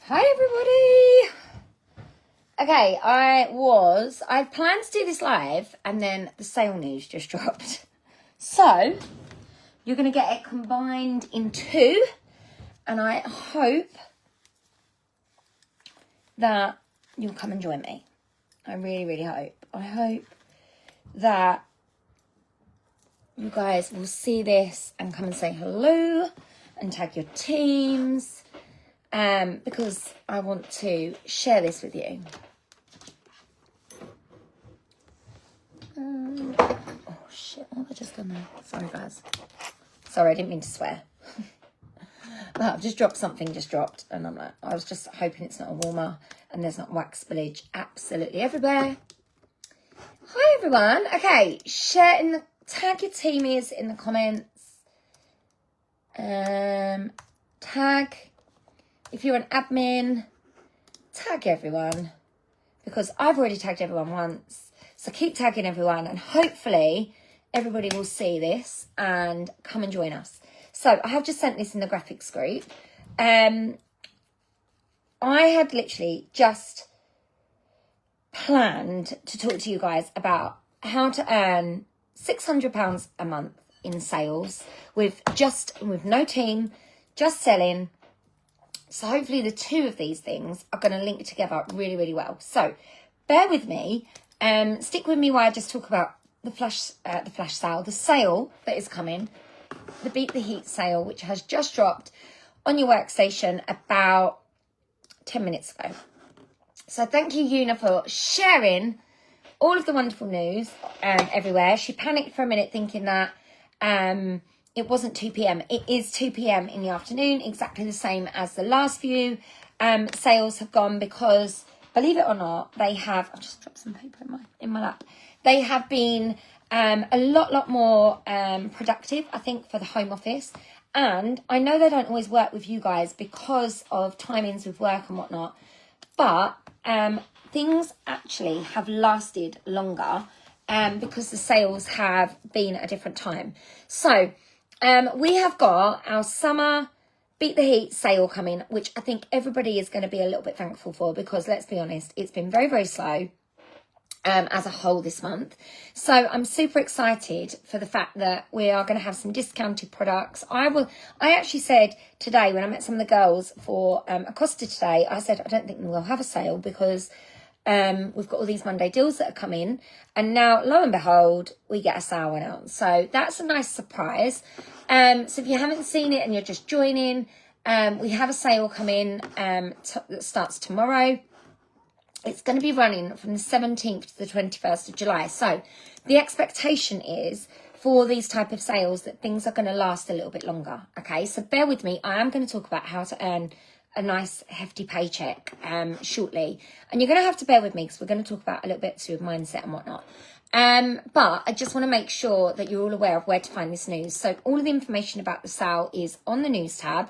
Hi everybody. Okay, I planned to do this live and then the sale news just dropped. So, you're going to get it combined in two, and I hope that you'll come and join me. I really, really hope. I hope that you guys will see this and come and say hello and tag your teams. Because I want to share this with you. Oh shit, what have I just done there? Sorry guys. Sorry, I didn't mean to swear. I've just dropped something, and I'm like, I was just hoping it's not a warmer and there's not wax spillage absolutely everywhere. Hi everyone. Okay, tag your teamies in the comments. Tag. If you're an admin, tag everyone, because I've already tagged everyone once. So keep tagging everyone, and hopefully everybody will see this and come and join us. So I have just sent this in the graphics group. I had literally just planned to talk to you guys about how to earn £600 a month in sales with no team, just selling. So hopefully the two of these things are going to link together really, really well. So bear with me. Stick with me while I just talk about the flash sale, the sale that is coming, the Beat the Heat sale, which has just dropped on your workstation about 10 minutes ago. So thank you, Una, for sharing all of the wonderful news everywhere. She panicked for a minute thinking that it wasn't 2 p.m. It is 2 p.m. in the afternoon, exactly the same as the last few sales have gone, because, believe it or not, they have... I've just dropped some paper in my lap. They have been a lot more productive, I think, for the home office. And I know they don't always work with you guys because of timings with work and whatnot, but things actually have lasted longer because the sales have been at a different time. So... we have got our summer Beat the Heat sale coming, which I think everybody is going to be a little bit thankful for, because let's be honest, it's been very, very slow as a whole this month. So I'm super excited for the fact that we are going to have some discounted products. I actually said today when I met some of the girls for Acosta today, I said, I don't think we'll have a sale because we've got all these Monday deals that are coming, and now lo and behold we get a sale one out, so that's a nice surprise. So if you haven't seen it and you're just joining, we have a sale coming that starts tomorrow. It's going to be running from the 17th to the 21st of July. So the expectation is for these type of sales that things are going to last a little bit longer. Okay, so bear with me. I am going to talk about how to earn a nice hefty paycheck shortly, and you're going to have to bear with me because we're going to talk about a little bit to do with mindset and whatnot. But I just want to make sure that you're all aware of where to find this news. So all of the information about the sale is on the news tab.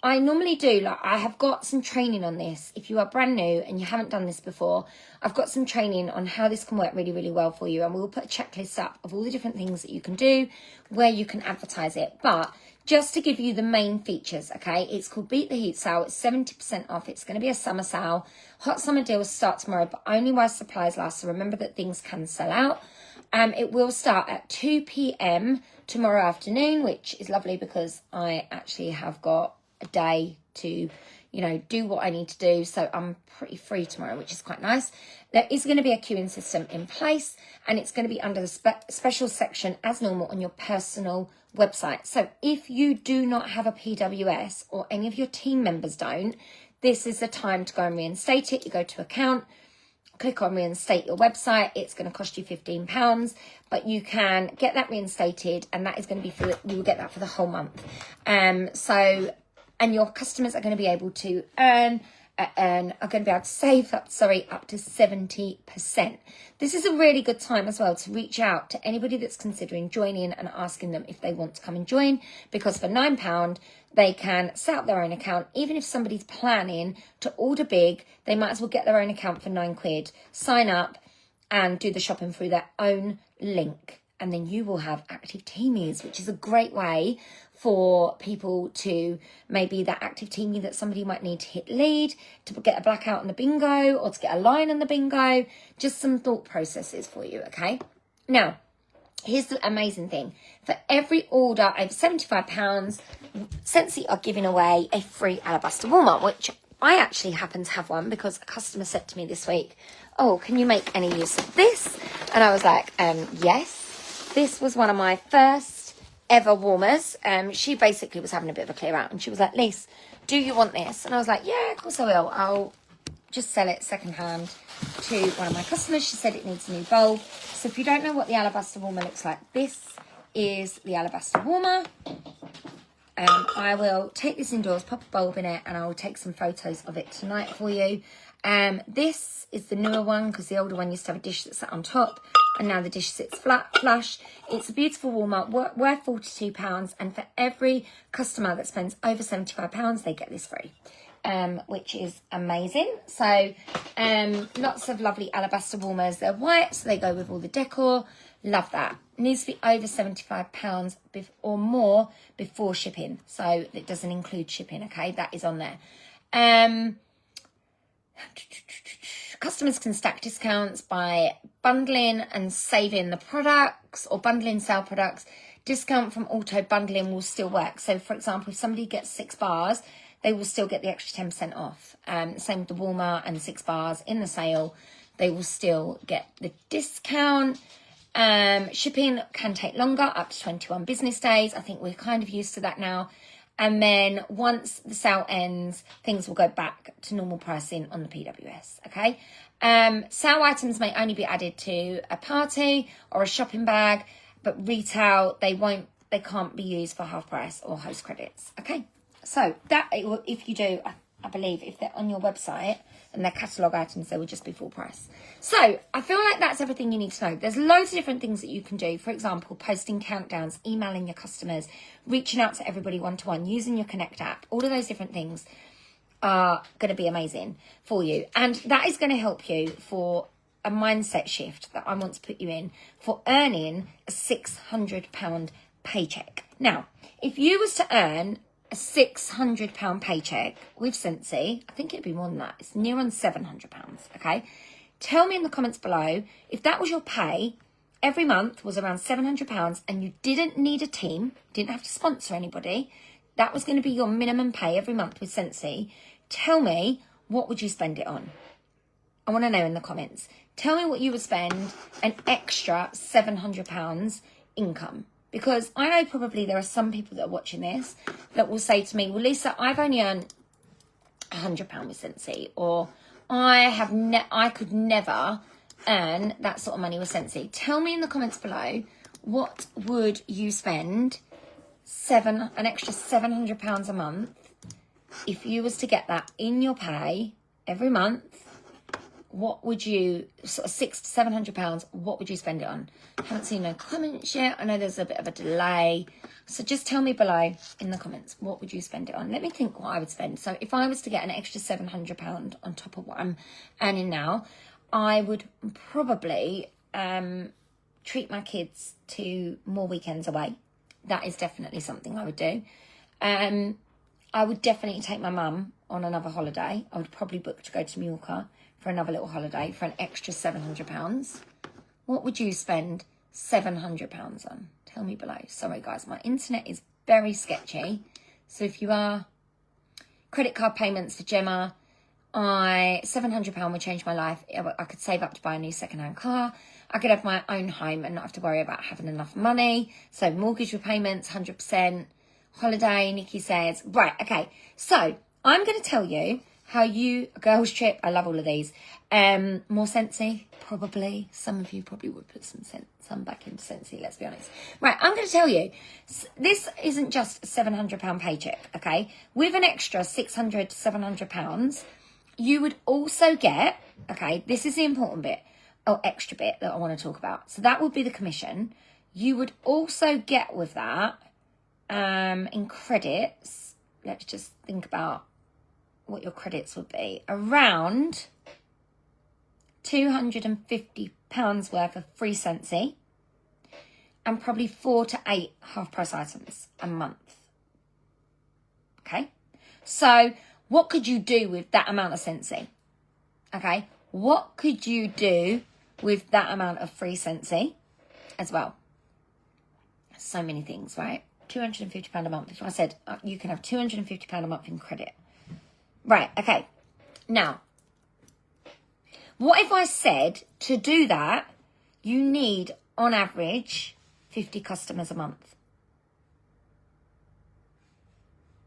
I normally do, I have got some training on this. If you are brand new and you haven't done this before, I've got some training on how this can work really, really well for you. And we'll put a checklist up of all the different things that you can do, where you can advertise it. But just to give you the main features, okay, it's called Beat the Heat sale. It's 70% off. It's going to be a summer sale. Hot summer deals start tomorrow, but only while supplies last. So remember that things can sell out. It will start at 2 p.m. tomorrow afternoon, which is lovely because I actually have got a day to, do what I need to do. So I'm pretty free tomorrow, which is quite nice. There is going to be a queuing system in place, and it's going to be under the special section as normal on your personal website. So if you do not have a PWS, or any of your team members don't, this is the time to go and reinstate it. You go to account, click on reinstate your website. It's going to cost you £15, but you can get that reinstated, and that is going to be you will get that for the whole month. And your customers are going to be able to save up to 70%. This is a really good time as well to reach out to anybody that's considering joining and asking them if they want to come and join, because for £9 they can set up their own account. Even if somebody's planning to order big, they might as well get their own account for £9, sign up and do the shopping through their own link. and then you will have active teamies, which is a great way for people to, maybe that active teamie that somebody might need to hit lead, to get a blackout in the bingo, or to get a line in the bingo. Just some thought processes for you, okay? Now, here's the amazing thing. For every order over £75, Scentsy are giving away a free alabaster warmer, which I actually happen to have one because a customer said to me this week, oh, can you make any use of this? And I was like, yes. This was one of my first ever warmers. She basically was having a bit of a clear out, and she was like, Lise, do you want this? And I was like, yeah, of course I will. I'll just sell it secondhand to one of my customers. She said it needs a new bulb. So if you don't know what the alabaster warmer looks like, this is the alabaster warmer. I will take this indoors, pop a bulb in it, and I will take some photos of it tonight for you. This is the newer one, because the older one used to have a dish that sat on top, and now the dish sits flush. It's a beautiful warmer, worth £42, and for every customer that spends over £75, they get this free, which is amazing. So lots of lovely alabaster warmers. They're white, so they go with all the decor. Love that. Needs to be over £75 or more before shipping. So it doesn't include shipping, okay? That is on there. Customers can stack discounts by bundling and saving the products, or bundling sale products. Discount from auto bundling will still work. So, for example, if somebody gets 6 bars, they will still get the extra 10% off. Same with the warmer and 6 bars in the sale. They will still get the discount. Shipping can take longer, up to 21 business days. I think we're kind of used to that now. And then once the sale ends, things will go back to normal pricing on the PWS, okay? Sale items may only be added to a party or a shopping bag, but retail, they can't be used for half price or host credits, okay? So that, if you do, I believe if they're on your website and they're catalogue items, they will just be full price. So I feel like that's everything you need to know. There's loads of different things that you can do. For example, posting countdowns, emailing your customers, reaching out to everybody one-to-one, using your Connect app. All of those different things are going to be amazing for you. And that is going to help you for a mindset shift that I want to put you in for earning a £600 paycheck. Now, if you was to earn a £600 paycheck with Scentsy, I think it'd be more than that. It's near on £700, okay? Tell me in the comments below, if that was your pay, every month was around £700, and you didn't need a team, didn't have to sponsor anybody, that was going to be your minimum pay every month with Scentsy. Tell me, what would you spend it on? I want to know in the comments. Tell me what you would spend an extra £700 income. Because I know probably there are some people that are watching this that will say to me, well, Lisa, I've only earned £100 with Scentsy, or I could never earn that sort of money with Scentsy. Tell me in the comments below, what would you spend an extra £700 a month if you was to get that in your pay every month? What would you, sort of £600 to £700, what would you spend it on? I haven't seen no comments yet. I know there's a bit of a delay. So just tell me below in the comments, what would you spend it on? Let me think what I would spend. So if I was to get an extra £700 on top of what I'm earning now, I would probably treat my kids to more weekends away. That is definitely something I would do. I would definitely take my mum on another holiday. I would probably book to go to Mallorca for another little holiday for an extra £700. What would you spend £700 on? Tell me below. Sorry guys, my internet is very sketchy. So if you are, credit card payments for Gemma, £700 would change my life. I could save up to buy a new second-hand car. I could have my own home and not have to worry about having enough money. So mortgage repayments, 100%. Holiday, Nikki says. Right, okay. So I'm going to tell you how you, girls trip, I love all of these. More Scentsy, probably. Some of you probably would put some back into Scentsy, let's be honest. Right, I'm going to tell you, this isn't just a £700 paycheck, okay? With an extra £600 to £700, you would also get, okay, this is the important bit, or extra bit that I want to talk about. So that would be the commission. You would also get with that, in credits, let's just think about what your credits would be, around £250 worth of free Scentsy, and probably 4 to 8 half-price items a month. Okay? So what could you do with that amount of Scentsy? Okay? What could you do with that amount of free Scentsy as well? So many things, right? £250 a month. If I said you can have £250 a month in credit. Right, okay. Now, what if I said to do that, you need, on average, 50 customers a month?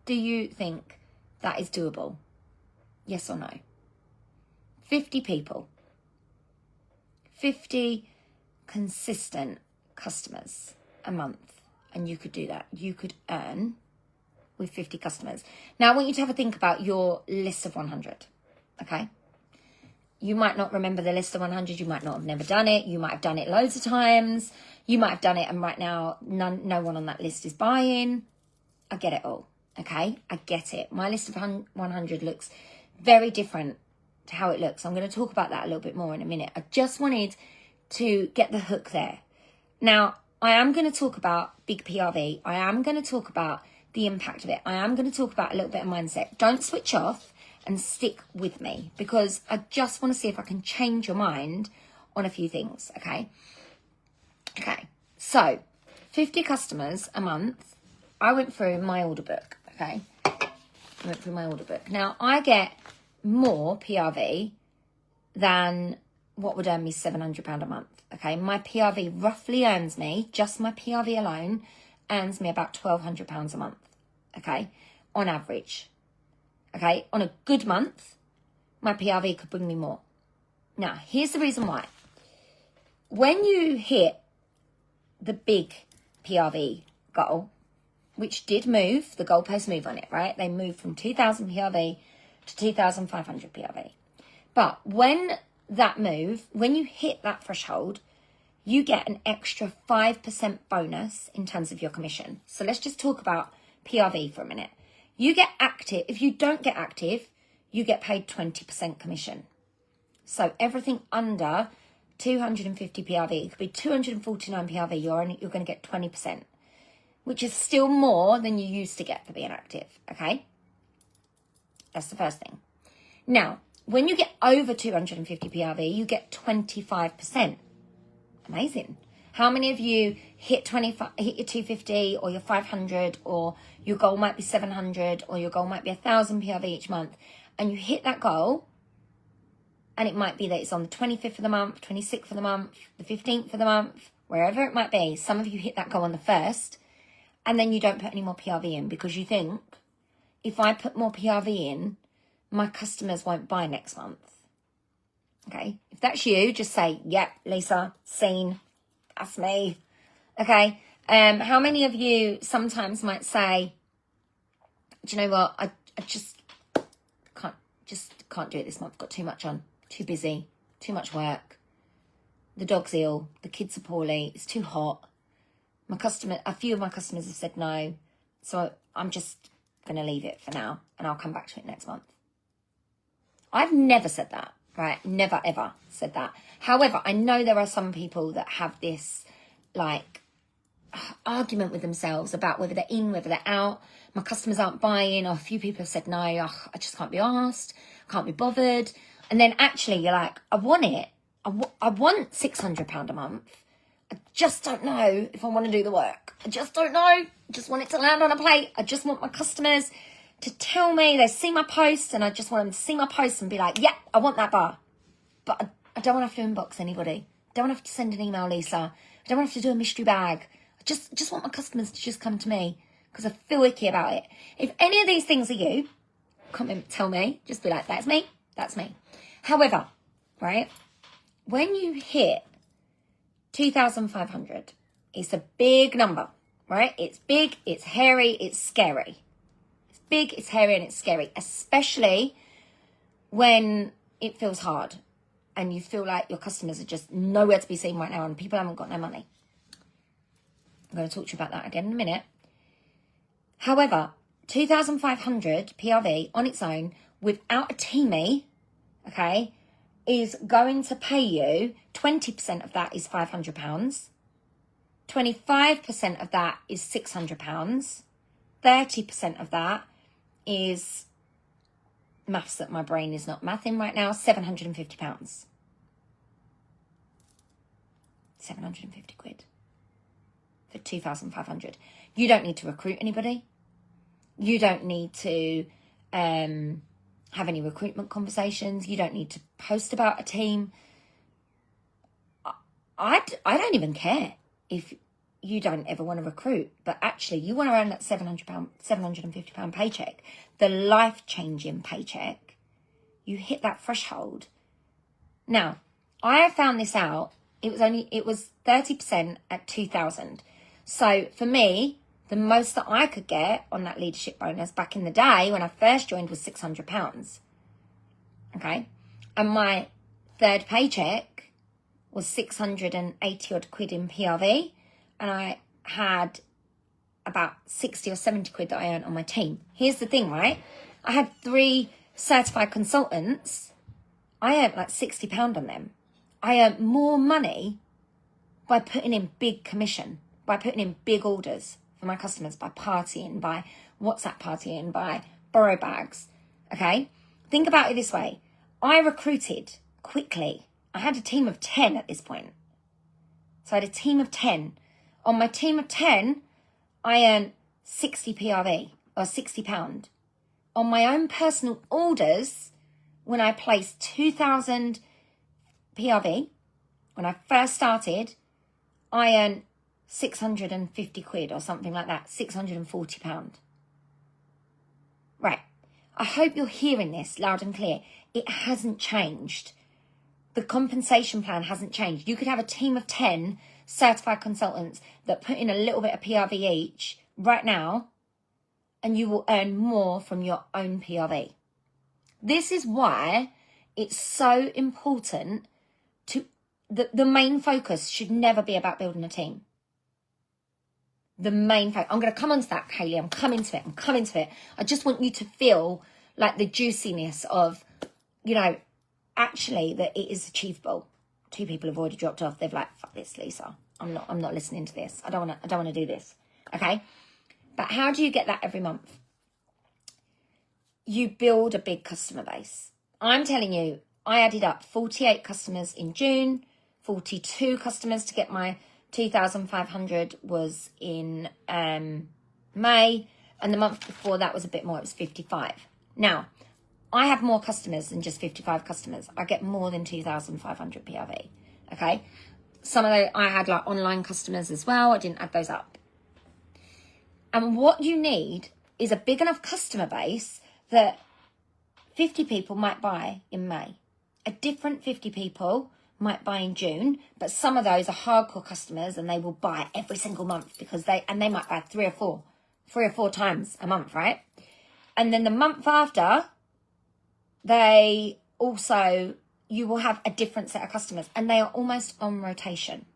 Do you think that is doable? Yes or no? 50 people. 50 consistent customers a month. And you could do that. You could earn with 50 customers. Now, I want you to have a think about your list of 100. Okay? You might not remember the list of 100. You might not have never done it. You might have done it loads of times. You might have done it and right now no one on that list is buying. I get it all. Okay? I get it. My list of 100 looks very different to how it looks. I'm going to talk about that a little bit more in a minute. I just wanted to get the hook there. Now, I am going to talk about big PRV. I am going to talk about the impact of it. I am going to talk about a little bit of mindset. Don't switch off and stick with me because I just want to see if I can change your mind on a few things, okay? Okay, so 50 customers a month. I went through my order book, okay? I went through my order book. Now, I get more PRV than what would earn me £700 a month, okay? My PRV roughly earns me, just my PRV alone, earns me about £1,200 a month, okay? On average, okay? On a good month, my PRV could bring me more. Now, here's the reason why. When you hit the big PRV goal, which did move, the goalposts move on it, right? They moved from 2,000 PRV to 2,500 PRV. But when that move, when you hit that threshold, you get an extra 5% bonus in terms of your commission. So let's just talk about PRV for a minute. You get active. If you don't get active, you get paid 20% commission. So everything under 250 PRV, it could be 249 PRV, you're going to get 20%, which is still more than you used to get for being active, okay? That's the first thing. Now, when you get over 250 PRV, you get 25%. Amazing. How many of you hit your 250 or your 500 or your goal might be 700 or your goal might be 1,000 PRV each month and you hit that goal and it might be that it's on the 25th of the month, 26th of the month, the 15th of the month, wherever it might be. Some of you hit that goal on the 1st and then you don't put any more PRV in because you think if I put more PRV in, my customers won't buy next month. Okay, if that's you, just say, yep, Lisa, seen, that's me. Okay, how many of you sometimes might say, do you know what, I just can't do it this month, got too much on, too busy, too much work, the dog's ill, the kids are poorly, it's too hot, a few of my customers have said no, so I'm just going to leave it for now and I'll come back to it next month. I've never said that. Right? Never, ever said that. However, I know there are some people that have this, like, argument with themselves about whether they're in, whether they're out. My customers aren't buying, or a few people have said, no, I just can't be asked. Can't be bothered. And then actually you're like, I want it. I want £600 a month. I just don't know if I want to do the work. I just don't know. I just want it to land on a plate. I just want my customers to tell me they see my post and I just want them to see my post and be like, yeah, I want that bar. But I don't want to have to inbox anybody. I don't want to have to send an email, Lisa. I don't want to have to do a mystery bag. I just want my customers to just come to me because I feel icky about it. If any of these things are you, comment, tell me. Just be like, that's me. That's me. However, right, when you hit 2,500, it's a big number, right? It's big, it's hairy, it's scary. Big, it's hairy and it's scary, especially when it feels hard and you feel like your customers are just nowhere to be seen right now and people haven't got no money. I'm going to talk to you about that again in a minute. However, 2,500 PRV on its own without a teamie, okay, is going to pay you 20% of that is £500. 25% of that is £600. 30% of that is maths that my brain is not mathing right now, £750. 750 quid for 2,500. You don't need to recruit anybody. You don't need to have any recruitment conversations. You don't need to post about a team. I don't even care if you don't ever want to recruit, but actually you want to earn that £750 paycheck, the life-changing paycheck. You hit that threshold. Now, I found this out. It was 30% at 2,000. So for me, the most that I could get on that leadership bonus back in the day when I first joined was £600. Okay. And my third paycheck was 680 odd quid in PRV. And I had about 60 or 70 quid that I earned on my team. Here's the thing, right? I had 3 certified consultants. I earned like £60 on them. I earned more money by putting in big commission, by putting in big orders for my customers, by partying, by WhatsApp partying, by borrow bags, okay? Think about it this way. I recruited quickly. I had a team of 10 at this point. So I had a team of 10. On my team of 10, I earned 60 PRV or £60. On my own personal orders, when I placed 2,000 PRV, when I first started, I earned 650 quid or something like that, £640. Right. I hope you're hearing this loud and clear. It hasn't changed. The compensation plan hasn't changed. You could have a team of 10 certified consultants that put in a little bit of PRV each right now, and you will earn more from your own PRV. This is why it's so important to, the main focus should never be about building a team. The main focus, I'm going to come on to that, Hayley, I'm coming to it. I just want you to feel like the juiciness of, you know, actually that it is achievable. 2 people have already dropped off. They've like, fuck this, Lisa. I'm not listening to this. I don't want to do this. Okay. But how do you get that every month? You build a big customer base. I'm telling you, I added up 48 customers in June, 42 customers to get my 2,500 was in May. And the month before that was a bit more. It was 55. Now, I have more customers than just 55 customers. I get more than 2,500 PRV. Okay. Some of those, I had like online customers as well. I didn't add those up. And what you need is a big enough customer base that 50 people might buy in May. A different 50 people might buy in June, but some of those are hardcore customers and they will buy every single month because they might buy 3 or 4 times a month, right? And then the month after, you will have a different set of customers and they are almost on rotation.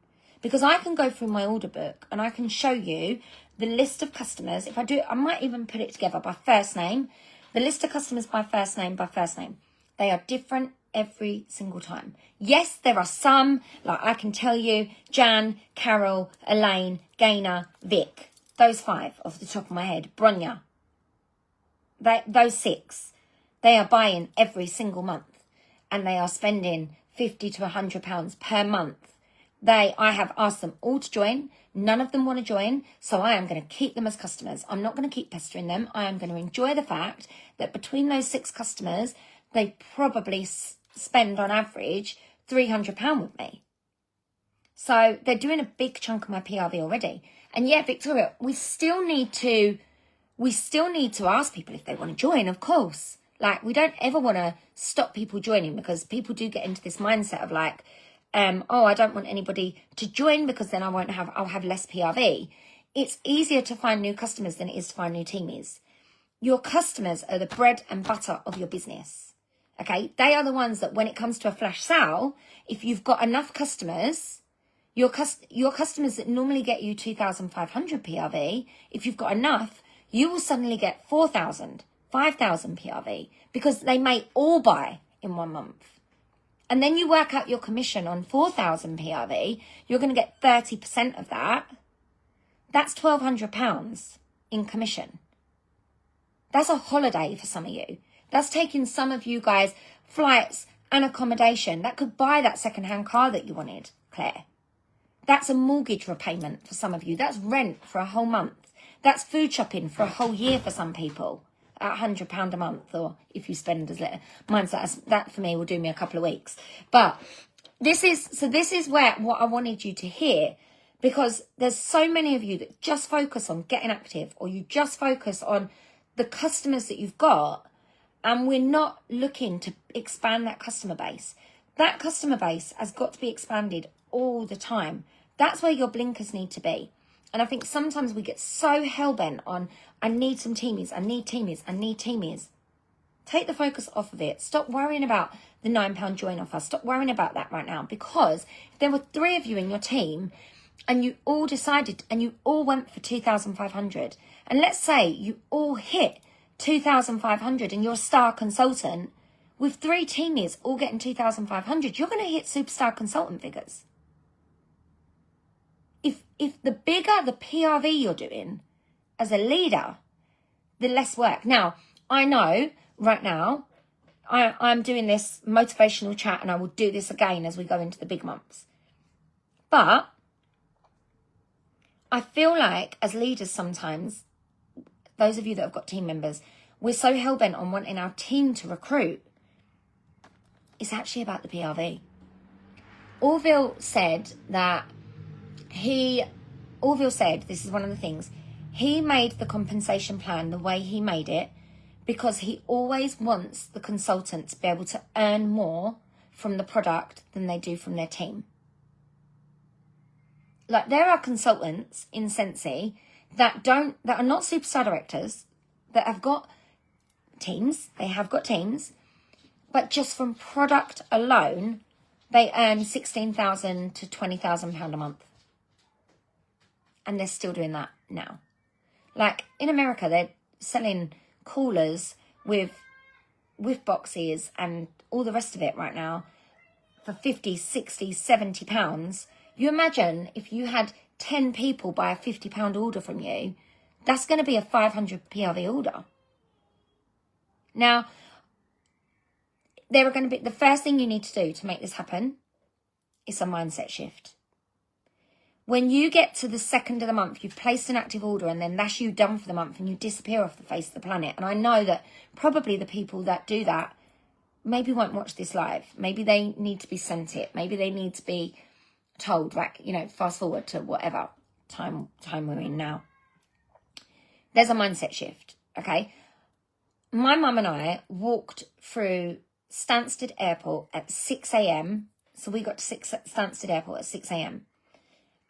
Because I can go through my order book and I can show you the list of customers. If I do, I might even put it together by first name. The list of customers by first name. They are different every single time. Yes, there are some, like I can tell you, Jan, Carol, Elaine, Gaynor, Vic. Those 5 off the top of my head. Bronya. Those 6. They are buying every single month. And they are spending £50 to £100 per month. I have asked them all to join. None of them want to join. So I am going to keep them as customers. I'm not going to keep pestering them. I am going to enjoy the fact that between those 6 customers, they probably spend on average £300 with me. So they're doing a big chunk of my PRV already. And yeah, Victoria, we still need to ask people if they want to join, of course. Like, we don't ever want to stop people joining because people do get into this mindset of like, I don't want anybody to join because then I'll have less PRV. It's easier to find new customers than it is to find new teamies. Your customers are the bread and butter of your business. Okay. They are the ones that when it comes to a flash sale, if you've got enough customers, your customers that normally get you 2,500 PRV, if you've got enough, you will suddenly get 4,000, 5,000 PRV because they may all buy in 1 month. And then you work out your commission on 4,000 PRV, you're going to get 30% of that. That's £1,200 in commission. That's a holiday for some of you. That's taking some of you guys flights and accommodation. That could buy that second-hand car that you wanted, Claire. That's a mortgage repayment for some of you. That's rent for a whole month. That's food shopping for a whole year for some people at £100 a month, or if you spend as little. Mine's that for me will do me a couple of weeks. But this is where what I wanted you to hear, because there's so many of you that just focus on getting active, or you just focus on the customers that you've got, and we're not looking to expand that customer base. That customer base has got to be expanded all the time. That's where your blinkers need to be. And I think sometimes we get so hell-bent on, I need some teamies, I need teamies, I need teamies. Take the focus off of it. Stop worrying about the £9 join offer. Stop worrying about that right now. Because if there were 3 of you in your team and you all decided and you all went for 2,500, and let's say you all hit 2,500 and you're a star consultant, with 3 teamies all getting 2,500, you're going to hit superstar consultant figures. If the bigger the PRV you're doing as a leader, the less work. Now, I know right now I'm doing this motivational chat, and I will do this again as we go into the big months. But I feel like as leaders sometimes, those of you that have got team members, we're so hell-bent on wanting our team to recruit. It's actually about the PRV. Orville said, this is one of the things, he made the compensation plan the way he made it because he always wants the consultant to be able to earn more from the product than they do from their team. Like, there are consultants in Scentsy that are not superstar directors, that have got teams, but just from product alone, they earn £16,000 to £20,000 a month. And they're still doing that now. Like, in America, they're selling coolers with boxes and all the rest of it right now for 50, 60, 70 pounds. You imagine if you had 10 people buy a £50 order from you, that's going to be a 500 PRV order. Now, there are going to be, the first thing you need to do to make this happen is a mindset shift. When you get to the 2nd of the month, you've placed an active order, and then that's you done for the month, and you disappear off the face of the planet. And I know that probably the people that do that maybe won't watch this live. Maybe they need to be sent it. Maybe they need to be told, like, fast forward to whatever time we're in now. There's a mindset shift, okay? My mum and I walked through Stansted Airport at 6 a.m. So we got to Stansted Airport at 6 a.m.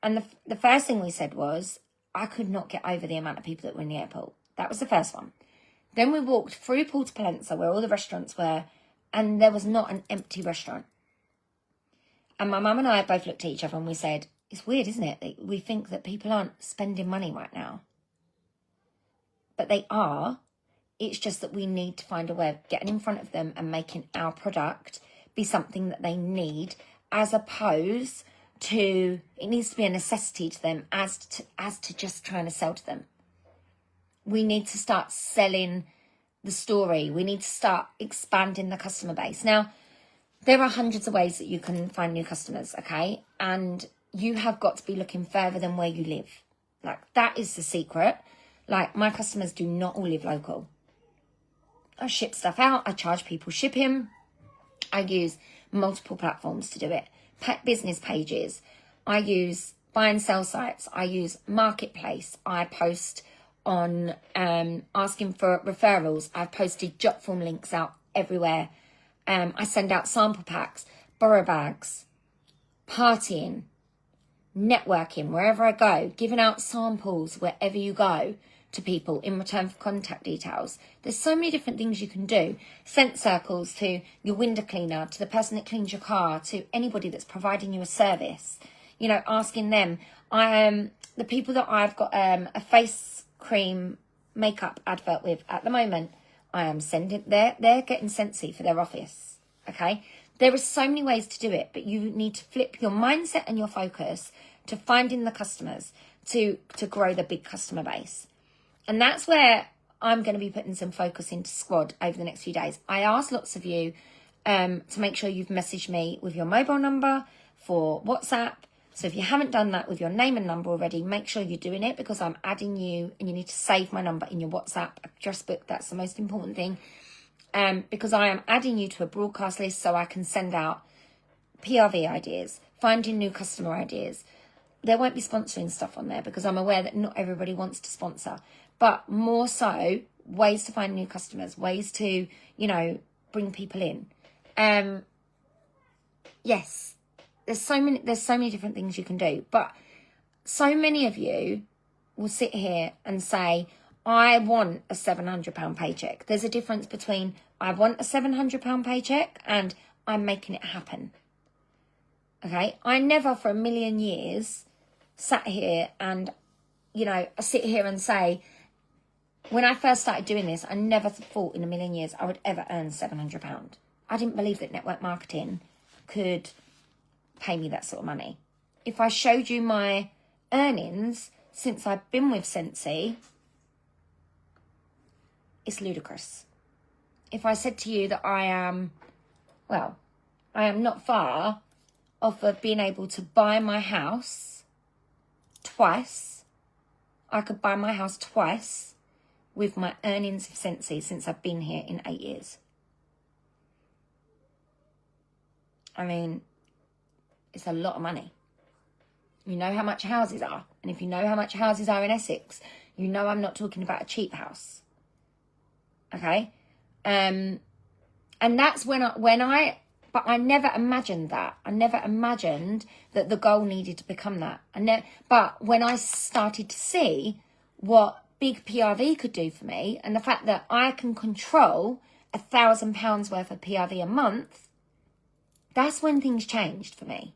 And the first thing we said was, I could not get over the amount of people that were in the airport. That was the first one. Then we walked through Porta Palenza, where all the restaurants were, and there was not an empty restaurant. And my mum and I both looked at each other and we said, it's weird, isn't it? That we think that people aren't spending money right now. But they are. It's just that we need to find a way of getting in front of them and making our product be something that they need, as opposed to, it needs to be a necessity to them as to just trying to sell to them. We need to start selling the story. We need to start expanding the customer base. Now, there are hundreds of ways that you can find new customers, okay? And you have got to be looking further than where you live. Like, that is the secret. Like, my customers do not all live local. I ship stuff out. I charge people shipping. I use multiple platforms to do it. Business pages. I use buy and sell sites. I use Marketplace. I post on asking for referrals. I've posted jot form links out everywhere. I send out sample packs, borrow bags, partying, networking, wherever I go, giving out samples wherever you go to people in return for contact details. There's so many different things you can do. Scent circles to your window cleaner, to the person that cleans your car, to anybody that's providing you a service. Asking them. The people that I've got a face cream makeup advert with at the moment, I am sending, they're getting Scentsy for their office, okay? There are so many ways to do it, but you need to flip your mindset and your focus to finding the customers, to grow the big customer base. And that's where I'm going to be putting some focus into Squad over the next few days. I asked lots of you to make sure you've messaged me with your mobile number for WhatsApp. So if you haven't done that with your name and number already, make sure you're doing it, because I'm adding you and you need to save my number in your WhatsApp address book. That's the most important thing. Because I am adding you to a broadcast list so I can send out PRV ideas, finding new customer ideas. There won't be sponsoring stuff on there because I'm aware that not everybody wants to sponsor, but more so ways to find new customers, ways to, bring people in. Yes, there's so many different things you can do, but so many of you will sit here and say, I want a £700 paycheck. There's a difference between I want a £700 paycheck and I'm making it happen. Okay, I never for a million years sat here and, I sit here and say, when I first started doing this, I never thought in a million years I would ever earn £700. I didn't believe that network marketing could pay me that sort of money. If I showed you my earnings since I've been with Scentsy, it's ludicrous. If I said to you that I am not far off of being able to buy my house twice. I could buy my house twice with my earnings of Scentsy since I've been here in 8 years. I mean, it's a lot of money. You know how much houses are. And if you know how much houses are in Essex, you know I'm not talking about a cheap house. Okay? And that's but I never imagined that. I never imagined that the goal needed to become that. But when I started to see what big PRV could do for me, and the fact that I can control £1,000 worth of PRV a month, that's when things changed for me.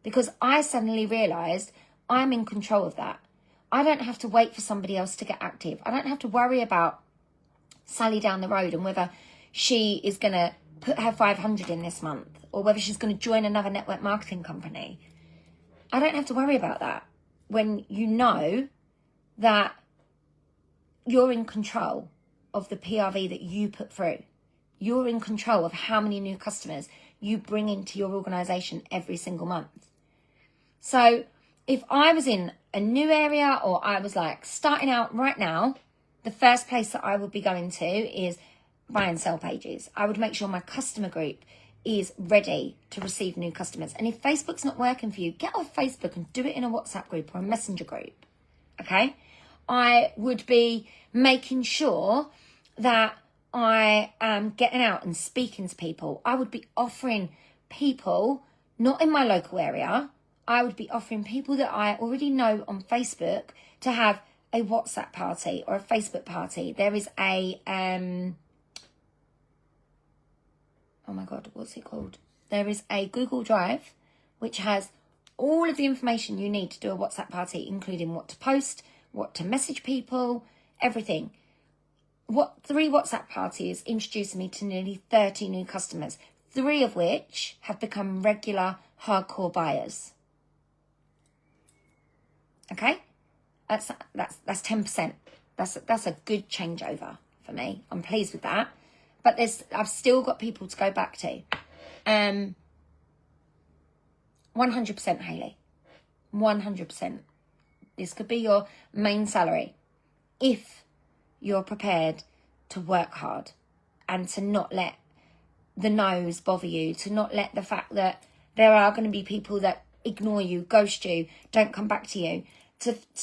Because I suddenly realised I'm in control of that. I don't have to wait for somebody else to get active. I don't have to worry about Sally down the road and whether she is going to put her 500 in this month or whether she's going to join another network marketing company. I don't have to worry about that when you know that you're in control of the PRV that you put through. You're in control of how many new customers you bring into your organisation every single month. So if I was in a new area or I was like starting out right now, the first place that I would be going to is buy and sell pages. I would make sure my customer group is ready to receive new customers. And if Facebook's not working for you, get off Facebook and do it in a WhatsApp group or a Messenger group. Okay? I would be making sure that I am getting out and speaking to people. I would be offering people, not in my local area, I would be offering people that I already know on Facebook to have a WhatsApp party or a Facebook party. There is a, oh my God, what's it called? There is a Google Drive, which has all of the information you need to do a WhatsApp party, including what to post, what to message people, everything. 3 WhatsApp parties introduced me to nearly 30 new customers, 3 of which have become regular hardcore buyers. Okay? That's 10%. That's a good changeover for me. I'm pleased with that. But I've still got people to go back to. 100%, Hayley. 100%. This could be your main salary if you're prepared to work hard and to not let the no's bother you, to not let the fact that there are going to be people that ignore you, ghost you, don't come back to you.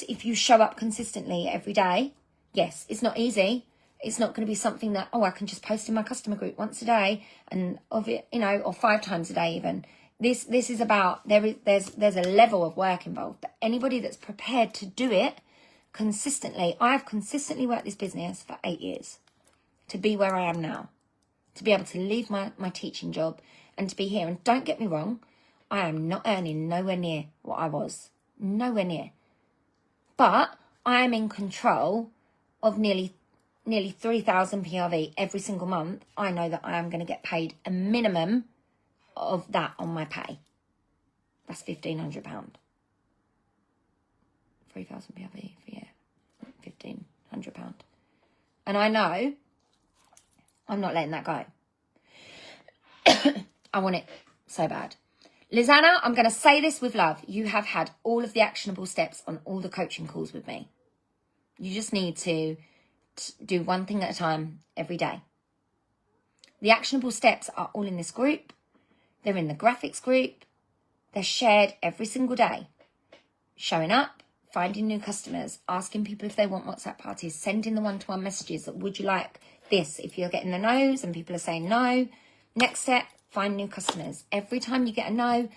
If you show up consistently every day, yes, it's not easy. It's not going to be something that, I can just post in my customer group once a day and or 5 times a day even. This is about, there's a level of work involved. But anybody that's prepared to do it consistently, I've consistently worked this business for 8 years to be where I am now, to be able to leave my teaching job and to be here. And don't get me wrong, I am not earning nowhere near what I was. Nowhere near. But I am in control of nearly 3,000 PRV every single month. I know that I am going to get paid a minimum of that on my pay. That's £1,500 for 3,000 PRV for a year, £1,500. And I know I'm not letting that go. I want it so bad. Lizanna, I'm going to say this with love. You have had all of the actionable steps on all the coaching calls with me. You just need to do one thing at a time every day. The actionable steps are all in this group. They're in the graphics group. They're shared every single day. Showing up, finding new customers, asking people if they want WhatsApp parties, sending the one-to-one messages that would you like this if you're getting the no's and people are saying no. Next step, find new customers. Every time you get a no,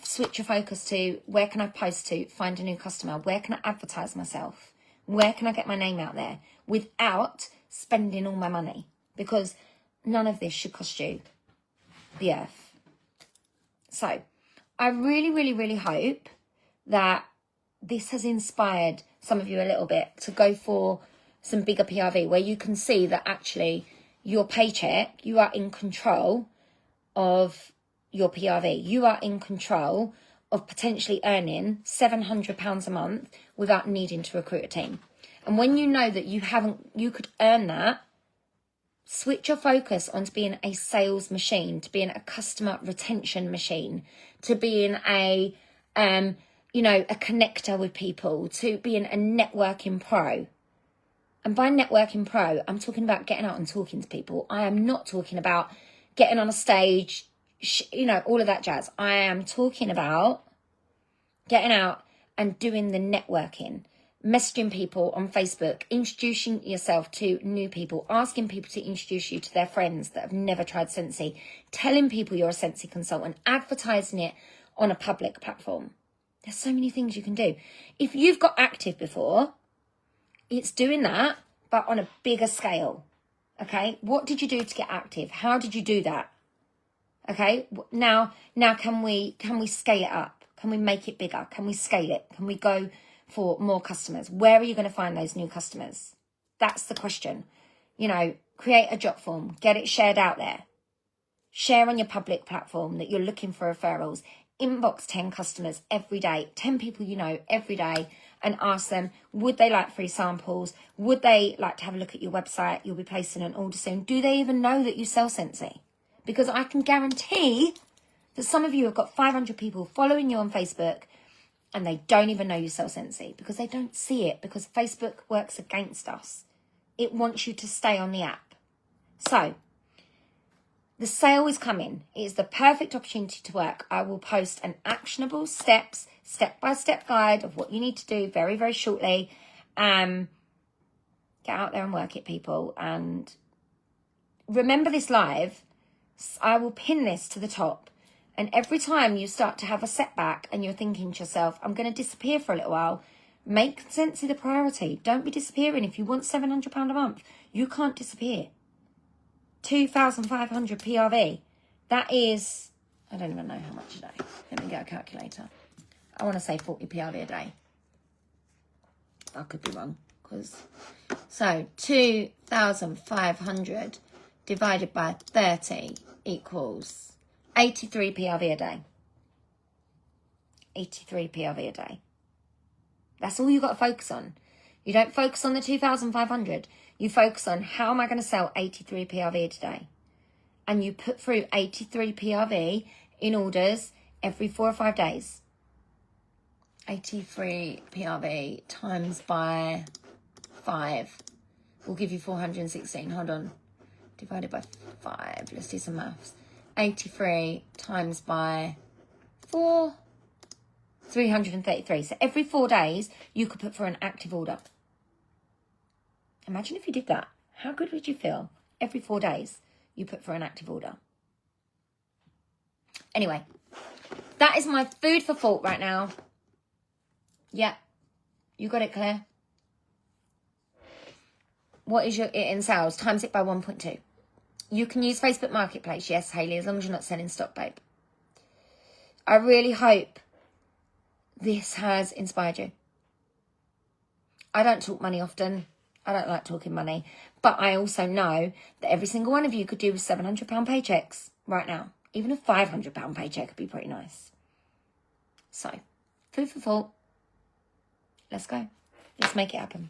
switch your focus to where can I post to find a new customer? Where can I advertise myself? Where can I get my name out there without spending all my money? Because none of this should cost you the earth. So I really, really, really hope that this has inspired some of you a little bit to go for some bigger PRV where you can see that actually your paycheck, you are in control of your PRV. You are in control of potentially earning £700 a month without needing to recruit a team. And when you know that you could earn that, switch your focus onto being a sales machine, to being a customer retention machine, to being a connector with people, to being a networking pro. And by networking pro, I'm talking about getting out and talking to people. I am not talking about getting on a stage, all of that jazz. I am talking about getting out and doing the networking, messaging people on Facebook, introducing yourself to new people, asking people to introduce you to their friends that have never tried Scentsy, telling people you're a Scentsy consultant, advertising it on a public platform. There's so many things you can do. If you've got active before, it's doing that, but on a bigger scale. Okay, what did you do to get active? How did you do that? Okay, now can we scale it up? Can we make it bigger? Can we scale it? Can we go for more customers? Where are you going to find those new customers? That's the question. Create a job form, get it shared out there. Share on your public platform that you're looking for referrals. Inbox 10 customers every day, 10 people you know every day, and ask them, would they like free samples? Would they like to have a look at your website? You'll be placing an order soon. Do they even know that you sell Scentsy? Because I can guarantee that some of you have got 500 people following you on Facebook and they don't even know you sell Scentsy because they don't see it, because Facebook works against us. It wants you to stay on the app. So the sale is coming. It is the perfect opportunity to work. I will post an actionable step-by-step guide of what you need to do very, very shortly. Get out there and work it, people. And remember this live. I will pin this to the top. And every time you start to have a setback and you're thinking to yourself, I'm going to disappear for a little while, make Scentsy the priority. Don't be disappearing. If you want £700 a month, you can't disappear. 2,500 PRV. That is, I don't even know how much a day. Let me get a calculator. I want to say 40 PRV a day. I could be wrong. So 2,500 divided by 30 equals 83 PRV a day. 83 PRV a day. That's all you've got to focus on. You don't focus on the 2,500. You focus on how am I going to sell 83 PRV today? And you put through 83 PRV in orders every 4 or 5 days. 83 PRV times by 5 will give you 416. Hold on. Divided by 5. Let's do some maths. 83 times by 4. 333. So every 4 days, you could put for an active order. Imagine if you did that. How good would you feel? Every 4 days, you put for an active order. Anyway, that is my food for thought right now. Yeah, you got it, Claire. What is your it in sales? Times it by 1.2. You can use Facebook Marketplace. Yes, Hayley, as long as you're not selling stock, babe. I really hope this has inspired you. I don't talk money often. I don't like talking money. But I also know that every single one of you could do with £700 paychecks right now. Even a £500 paycheck would be pretty nice. So, food for thought. Let's go. Let's make it happen.